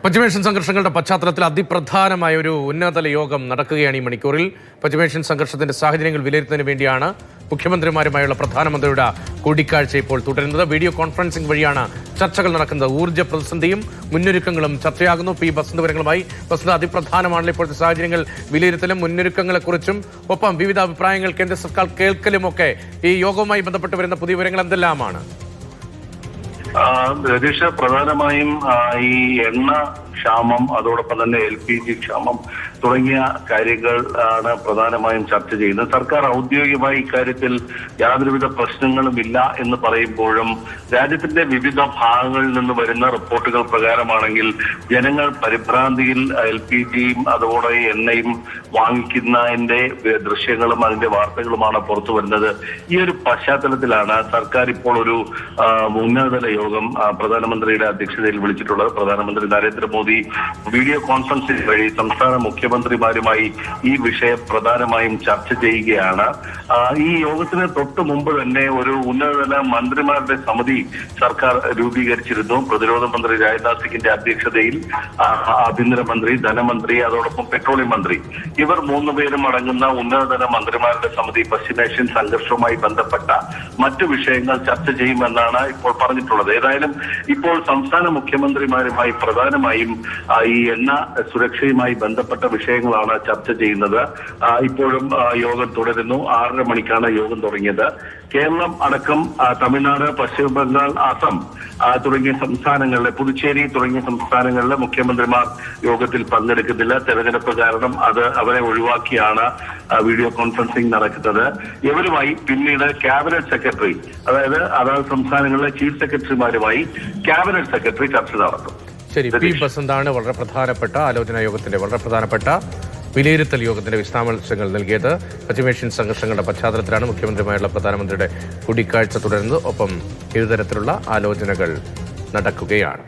പശ്ചിമേഷ്യൻ സംഘർഷങ്ങളുടെ പശ്ചാത്തലത്തിൽ അതിപ്രധാനമായ ഒരു ഉന്നതതല യോഗം നടക്കുകയാണ് ഈ മണിക്കൂറിൽ. പശ്ചിമേഷ്യൻ സംഘർഷത്തിന്റെ സാഹചര്യങ്ങൾ വിലയിരുത്തുന്നതിന് വേണ്ടിയാണ് മുഖ്യമന്ത്രിമാരുമായുള്ള പ്രധാനമന്ത്രിയുടെ കൂടിക്കാഴ്ച ഇപ്പോൾ തുടരുന്നത്. വീഡിയോ കോൺഫറൻസിംഗ് വഴിയാണ് ചർച്ചകൾ നടക്കുന്നത്. ഊർജ്ജ പ്രതിസന്ധിയും മുന്നൊരുക്കങ്ങളും ചർച്ചയാകുന്നു. പി ബസന്ത് വിവരങ്ങളുമായി. ബസന്ത്, അതിപ്രധാനമാണല്ലോ ഇപ്പോഴത്തെ സാഹചര്യങ്ങൾ വിലയിരുത്തലും മുന്നൊരുക്കങ്ങളെക്കുറിച്ചും ഒപ്പം വിവിധ അഭിപ്രായങ്ങൾ കേന്ദ്ര സർക്കാർ കേൾക്കലുമൊക്കെ ഈ യോഗവുമായി ബന്ധപ്പെട്ട് വരുന്ന പുതിയ വിവരങ്ങൾ എന്തെല്ലാമാണ്? രതീഷ്, പ്രധാനമായും ഈ എണ്ണ ക്ഷാമം, അതോടൊപ്പം തന്നെ LPG ക്ഷാമം തുടങ്ങിയ കാര്യങ്ങൾ ആണ് പ്രധാനമായും ചർച്ച ചെയ്യുന്നത്. സർക്കാർ ഔദ്യോഗികമായി ഇക്കാര്യത്തിൽ യാതൊരുവിധ പ്രശ്നങ്ങളും ഇല്ല എന്ന് പറയുമ്പോഴും രാജ്യത്തിന്റെ വിവിധ ഭാഗങ്ങളിൽ നിന്ന് വരുന്ന റിപ്പോർട്ടുകൾ പ്രകാരമാണെങ്കിൽ ജനങ്ങൾ പരിഭ്രാന്തിയിൽ LPGയും അതുപോലെ എണ്ണയും വാങ്ങിക്കുന്നതിന്റെ ദൃശ്യങ്ങളും അതിന്റെ വാർത്തകളുമാണ് പുറത്തു വരുന്നത്. ഈ ഒരു പശ്ചാത്തലത്തിലാണ് സർക്കാർ ഇപ്പോൾ ഒരു ഉന്നതതല യോഗം പ്രധാനമന്ത്രിയുടെ അധ്യക്ഷതയിൽ വിളിച്ചിട്ടുള്ളത്. പ്രധാനമന്ത്രി നരേന്ദ്രമോദി വീഡിയോ കോൺഫറൻസിംഗ് വഴി സംസ്ഥാന മുഖ്യമന്ത്രിമാരുമായി ഈ വിഷയം പ്രധാനമായും ചർച്ച ചെയ്യുകയാണ്. ഈ യോഗത്തിന് തൊട്ട് മുമ്പ് തന്നെ ഒരു ഉന്നതതല മന്ത്രിമാരുടെ സമിതി സർക്കാർ രൂപീകരിച്ചിരുന്നു. പ്രതിരോധ മന്ത്രി രാജ്നാഥ് സിംഗിന്റെ അധ്യക്ഷതയിൽ ആഭ്യന്തരമന്ത്രി, ധനമന്ത്രി, അതോടൊപ്പം പെട്രോളിയം മന്ത്രി, ഇവർ മൂന്നുപേരും അടങ്ങുന്ന ഉന്നതതല മന്ത്രിമാരുടെ സമിതി പശ്ചിമേഷ്യൻ സംഘർഷവുമായി ബന്ധപ്പെട്ട മറ്റു വിഷയങ്ങൾ ചർച്ച ചെയ്യുമെന്നാണ് ഇപ്പോൾ പറഞ്ഞിട്ടുള്ളത്. ഏതായാലും ഇപ്പോൾ സംസ്ഥാന മുഖ്യമന്ത്രിമാരുമായി പ്രധാനമായും ഈ എണ്ണ സുരക്ഷയുമായി ബന്ധപ്പെട്ട വിഷയങ്ങളാണ് ചർച്ച ചെയ്യുന്നത്. ഇപ്പോഴും യോഗം തുടരുന്നു. 6:30 മണിക്കാണ് യോഗം തുടങ്ങിയത്. കേരളം അടക്കം തമിഴ്നാട്, പശ്ചിമ ബംഗാൾ, അസം തുടങ്ങിയ സംസ്ഥാനങ്ങളിലെ, പുതുച്ചേരി തുടങ്ങിയ സംസ്ഥാനങ്ങളിലെ മുഖ്യമന്ത്രിമാർ യോഗത്തിൽ പങ്കെടുക്കുന്നില്ല. തെരഞ്ഞെടുപ്പ് കാരണം അവരെ ഒഴിവാക്കിയാണ് വീഡിയോ കോൺഫറൻസിംഗ് നടക്കുന്നത്. ഇവരുമായി പിന്നീട് ക്യാബിനറ്റ് സെക്രട്ടറി, അതായത് സംസ്ഥാനങ്ങളിലെ ചീഫ് സെക്രട്ടറിമാരുമായി ക്യാബിനറ്റ് സെക്രട്ടറി ചർച്ച നടത്തും. ശരി, പി ബസന്താണ് വളരെ പ്രധാനപ്പെട്ട ആലോചനാ യോഗത്തിന്റെ വളരെ പ്രധാനപ്പെട്ട വിലയിരുത്തൽ യോഗത്തിന്റെ വിശദാംശങ്ങൾ നൽകിയത്. പശ്ചിമേഷ്യൻ സംഘർഷങ്ങളുടെ പശ്ചാത്തലത്തിലാണ് മുഖ്യമന്ത്രിയുമായുള്ള പ്രധാനമന്ത്രിയുടെ കൂടിക്കാഴ്ച തുടരുന്നത്. ഒപ്പം വിവിധ തരത്തിലുള്ള ആലോചനകൾ നടക്കുകയാണ്.